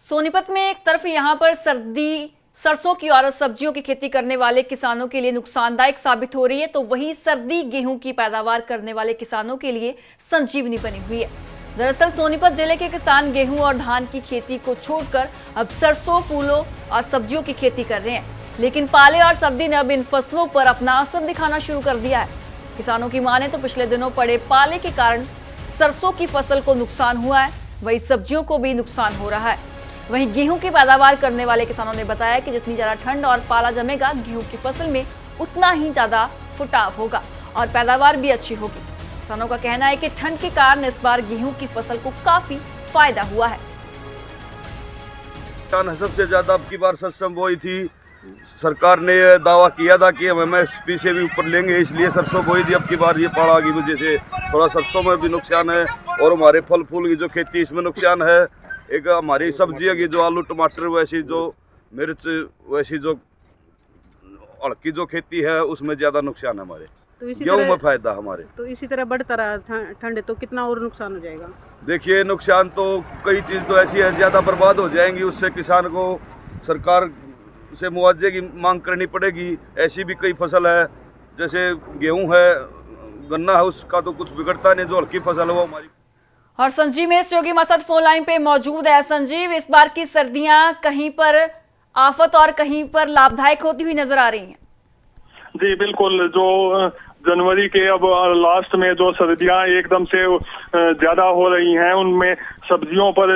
सोनीपत में एक तरफ यहाँ पर सरसों की और सब्जियों की खेती करने वाले किसानों के लिए नुकसानदायक साबित हो रही है, तो वहीं सर्दी गेहूं की पैदावार करने वाले किसानों के लिए संजीवनी बनी हुई है। दरअसल सोनीपत जिले के किसान गेहूं और धान की खेती को छोड़कर अब सरसों, फूलों और सब्जियों की खेती कर रहे हैं, लेकिन पाले और सर्दी ने अब इन फसलों पर अपना असर दिखाना शुरू कर दिया है। किसानों की माने तो पिछले दिनों पड़े पाले के कारण सरसों की फसल को नुकसान हुआ है, वहीं सब्जियों को भी नुकसान हो रहा है। वहीं गेहूं की पैदावार करने वाले किसानों ने बताया कि जितनी ज्यादा ठंड और पाला जमेगा, गेहूं की फसल में उतना ही ज्यादा फुटाव होगा और पैदावार भी अच्छी होगी। किसानों का कहना है कि ठंड के कारण इस बार गेहूं की फसल को काफी फायदा हुआ है। सबसे ज्यादा अब की बार सरसों बोई थी। सरकार ने दावा किया था कि हम MSP से भी ऊपर लेंगे, इसलिए सरसों बोई थी। अब की बार ये पाला की वजह से थोड़ा सरसों में भी नुकसान है और हमारे फल फूल की जो खेती इसमें नुकसान है। एक हमारी सब्जियां की जो आलू टमाटर, वैसी जो मिर्च, वैसी जो अड़की जो खेती है उसमें ज्यादा नुकसान है हमारे। तो इसी गेहूं तरह में फायदा हमारे। तो इसी तरह बढ़ता रहा ठंड तो कितना और नुकसान हो जाएगा? देखिए, नुकसान तो कई चीज़ तो ऐसी है ज्यादा बर्बाद हो जाएंगी, उससे किसान को सरकार से मुआवजे की मांग करनी पड़ेगी। ऐसी भी कई फसल है, जैसे गेहूं है, गन्ना है, उसका तो कुछ बिगड़ता नहीं, जो हल्की फसल है वो हमारी। और संजीव में योगी मसद फोन लाइन पे मौजूद है। संजीव, इस बार की सर्दियां कहीं पर आफत और कहीं पर लाभदायक होती हुई नजर आ रही हैं। जी बिल्कुल, जो जनवरी के अब लास्ट में जो सर्दियां एकदम से ज्यादा हो रही हैं, उनमें सब्जियों पर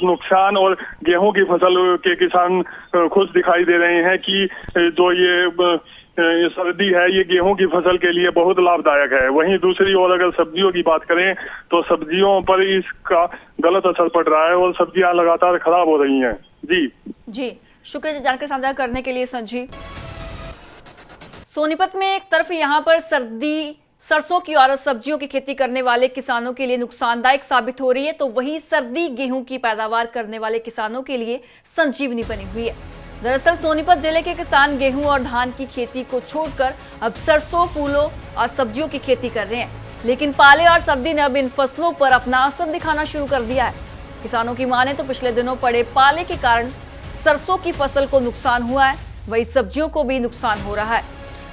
नुकसान और गेहूं की फसल के किसान खुश दिखाई दे रहे हैं कि जो ये सर्दी है ये गेहूं की फसल के लिए बहुत लाभदायक है। वहीं दूसरी ओर अगर सब्जियों की बात करें तो सब्जियों पर इसका गलत असर पड़ रहा है और सब्जियां लगातार खराब हो रही हैं। जी शुक्रिया जानकारी साझा करने के लिए संजीव। सोनीपत में एक तरफ यहाँ पर सरसों की और सब्जियों की खेती करने वाले किसानों के लिए नुकसानदायक साबित हो रही है, तो वहीं सर्दी गेहूं की पैदावार करने वाले किसानों के लिए संजीवनी बनी हुई है। दरअसल सोनीपत जिले के किसान गेहूं और धान की खेती को छोड़कर अब सरसों, फूलों और सब्जियों की खेती कर रहे हैं, लेकिन पाले और सर्दी ने अब इन फसलों पर अपना असर दिखाना शुरू कर दिया है। किसानों की माने तो पिछले दिनों पड़े पाले के कारण सरसों की फसल को नुकसान हुआ है, वहीं सब्जियों को भी नुकसान हो रहा है।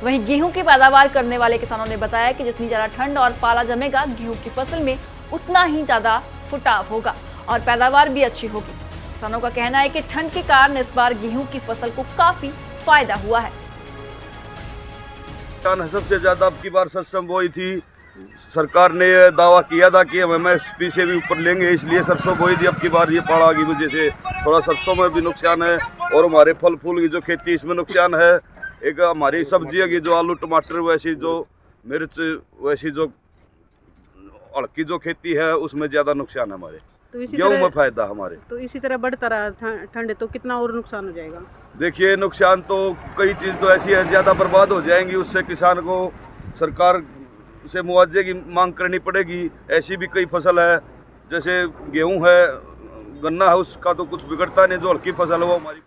वहीं गेहूं की पैदावार करने वाले किसानों ने बताया कि जितनी ज्यादा ठंड और पाला जमेगा, गेहूं की फसल में उतना ही ज्यादा फुटाव होगा और पैदावार भी अच्छी होगी। किसानों का कहना है कि ठंड के कारण इस बार गेहूं की फसल को काफी फायदा हुआ है। सबसे ज्यादा अब की बार सरसों बोई थी। सरकार ने दावा किया था कि हम MSP से भी ऊपर लेंगे, इसलिए सरसों बोई थी। अब की बार ये पाला की वजह से थोड़ा सरसों में भी नुकसान है और हमारे फल फूल की जो खेती इसमें नुकसान है। एक हमारी सब्जियां की जो आलू टमाटर, वैसी जो मिर्च, वैसी जो अड़की जो खेती है उसमें ज्यादा नुकसान है हमारे। तो इसी गेहूं तरह में फायदा हमारे। तो इसी तरह बढ़ता रहा ठंड तो कितना और नुकसान हो जाएगा? देखिए, नुकसान तो कई चीज़ तो ऐसी है ज्यादा बर्बाद हो जाएंगी, उससे किसान को सरकार से मुआवजे की मांग करनी पड़ेगी। ऐसी भी कई फसल है, जैसे गेहूं है, गन्ना है, उसका तो कुछ बिगड़ता नहीं, जो हल्की फसल है वो हमारी।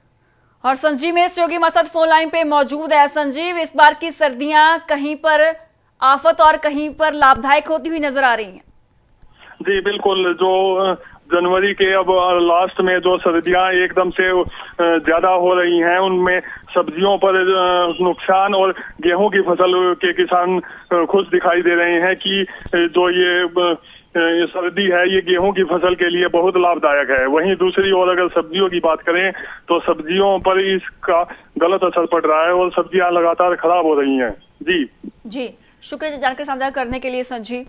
और संजीव में योगी मसद फोन लाइन पे मौजूद है। संजीव, इस बार की सर्दियां कहीं पर आफत और कहीं पर लाभदायक होती हुई नजर आ रही हैं। जी बिल्कुल, जो जनवरी के अब लास्ट में जो सर्दियां एकदम से ज्यादा हो रही हैं, उनमें सब्जियों पर नुकसान और गेहूं की फसल के किसान खुश दिखाई दे रहे हैं कि जो ये सर्दी है ये गेहूं की फसल के लिए बहुत लाभदायक है। वहीं दूसरी ओर अगर सब्जियों की बात करें तो सब्जियों पर इसका गलत असर पड़ रहा है और सब्जियां लगातार खराब हो रही हैं। जी शुक्रिया जानकारी साझा करने के लिए संजीव।